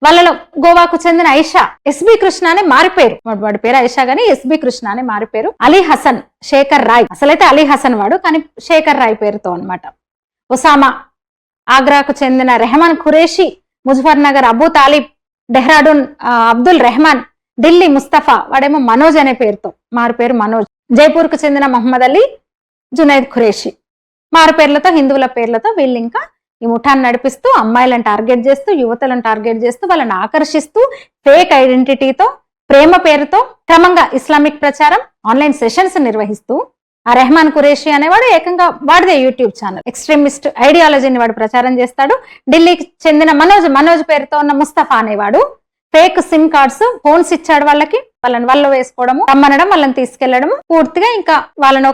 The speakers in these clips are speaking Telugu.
వాళ్ళలో గోవాకు చెందిన ఐషా ఎస్బి కృష్ణ అనే మారిపోయారు. వాడి పేరు ఐషా గానీ ఎస్బి కృష్ణ అనే మారిపోయారు. అలీ హసన్, శేఖర్ రాయ్, అసలైతే అలీ హసన్ వాడు కానీ శేఖర్ రాయ్ పేరుతో అన్నమాట. ఒసామా, ఆగ్రాకు చెందిన రెహమాన్ ఖురేషి, ముజఫర్ నగర్ అబూ తాలిబ్, డెహ్రాడూన్ అబ్దుల్ రెహమాన్, ఢిల్లీ ముస్తఫా, వాడేమో మనోజ్ అనే పేరుతో మారుపేరు మనోజ్. జైపూర్ కు చెందిన మహమ్మద్ అలీ, జునైద్ ఖురేషి, మారు పేర్లతో హిందువుల పేర్లతో వీళ్ళు ఇంకా ఈ ముఠాన్ని నడిపిస్తూ అమ్మాయిలను టార్గెట్ చేస్తూ యువతలను టార్గెట్ చేస్తూ వాళ్ళని ఆకర్షిస్తూ ఫేక్ ఐడెంటిటీతో ప్రేమ పేరుతో క్రమంగా ఇస్లామిక్ ప్రచారం ఆన్లైన్ సెషన్స్ నిర్వహిస్తూ ఆ రెహమాన్ ఖురేషి అనేవాడు ఏకంగా వాడిదే యూట్యూబ్ ఛానల్ ఎక్స్ట్రీమిస్ట్ ఐడియాలజీని వాడు ప్రచారం చేస్తాడు. ఢిల్లీకి చెందిన మనోజ్ పేరుతో ఉన్న ముస్తఫా అనేవాడు ఫేక్ సిమ్ కార్డ్స్ ఫోన్స్ ఇచ్చాడు వాళ్ళని వల్ల వేసుకోవడము, రమ్మనడం, వాళ్ళని తీసుకెళ్లడం, పూర్తిగా ఇంకా వాళ్ళని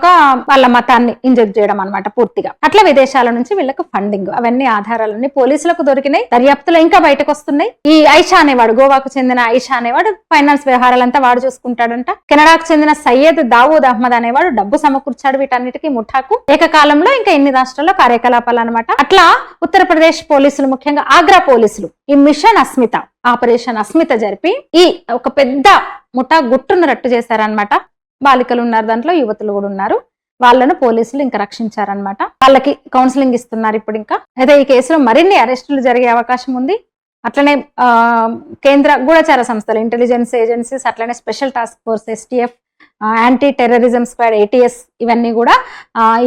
వాళ్ళ మతాన్ని ఇంజెక్ట్ చేయడం అనమాట పూర్తిగా. అట్లా విదేశాల నుంచి వీళ్ళకి ఫండింగ్, అవన్నీ ఆధారాలన్నీ పోలీసులకు దొరికినాయి. దర్యాప్తులో ఇంకా బయటకు వస్తున్నాయి. ఈ ఐషా అనేవాడు, గోవాకు చెందిన ఐషా అనేవాడు ఫైనాన్స్ వ్యవహారాలంతా వాడు చూసుకుంటాడంట. కెనడాకు చెందిన సయ్యద్ దావూద్ అహ్మద్ అనేవాడు డబ్బు సమకూర్చాడు వీటన్నిటికీ ముఠాకు. ఏకకాలంలో ఇంకా ఇన్ని రాష్ట్రాల్లో కార్యకలాపాలు అనమాట. అట్లా ఉత్తరప్రదేశ్ పోలీసులు, ముఖ్యంగా ఆగ్రా పోలీసులు ఈ మిషన్ అస్మిత, ఆపరేషన్ అస్మిత జరిపి ఈ ఒక పెద్ద ముఠా గుట్టును రట్టు చేశారనమాట. బాలికలు ఉన్నారు దాంట్లో, యువతులు కూడా ఉన్నారు. వాళ్ళను పోలీసులు ఇంకా రక్షించారనమాట. వాళ్ళకి కౌన్సిలింగ్ ఇస్తున్నారు ఇప్పుడు ఇంకా. అయితే ఈ కేసులో మరిన్ని అరెస్టులు జరిగే అవకాశం ఉంది. అట్లనే కేంద్ర గూఢచార సంస్థలు, ఇంటెలిజెన్స్ ఏజెన్సీస్, అట్లనే special task force STF, anti terrorism squad ATS, ఇవన్నీ కూడా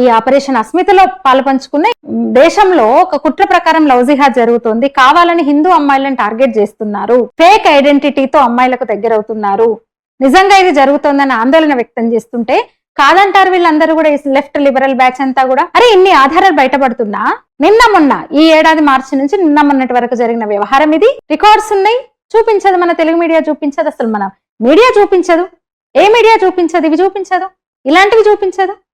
ఈ ఆపరేషన్ అస్మితలో పాలుపంచుకున్నాయి. దేశంలో ఒక కుట్ర ప్రకారం లవ్ జిహాద్ జరుగుతుంది. కావాలని హిందూ అమ్మాయిలను టార్గెట్ చేస్తున్నారు, ఫేక్ ఐడెంటిటీతో అమ్మాయిలకు దగ్గరవుతున్నారు. నిజంగా ఇది జరుగుతోందని ఆందోళన వ్యక్తం చేస్తుంటే కాదంటారు వీళ్ళందరూ కూడా, లెఫ్ట్ లిబరల్ బ్యాచ్ అంతా కూడా. అరే ఇన్ని ఆధారాలు బయటపడుతున్నా నిన్న మొన్న ఈ ఏడాది మార్చి నుంచి నిన్న మొన్నటి వరకు జరిగిన వ్యవహారం ఇది. రికార్డ్స్ ఉన్నాయి, చూపించదు మన తెలుగు మీడియా, చూపించదు అసలు మన మీడియా చూపించదు. ఏ మీడియా చూపించదు, ఇవి చూపించదు, ఇలాంటివి చూపించదు.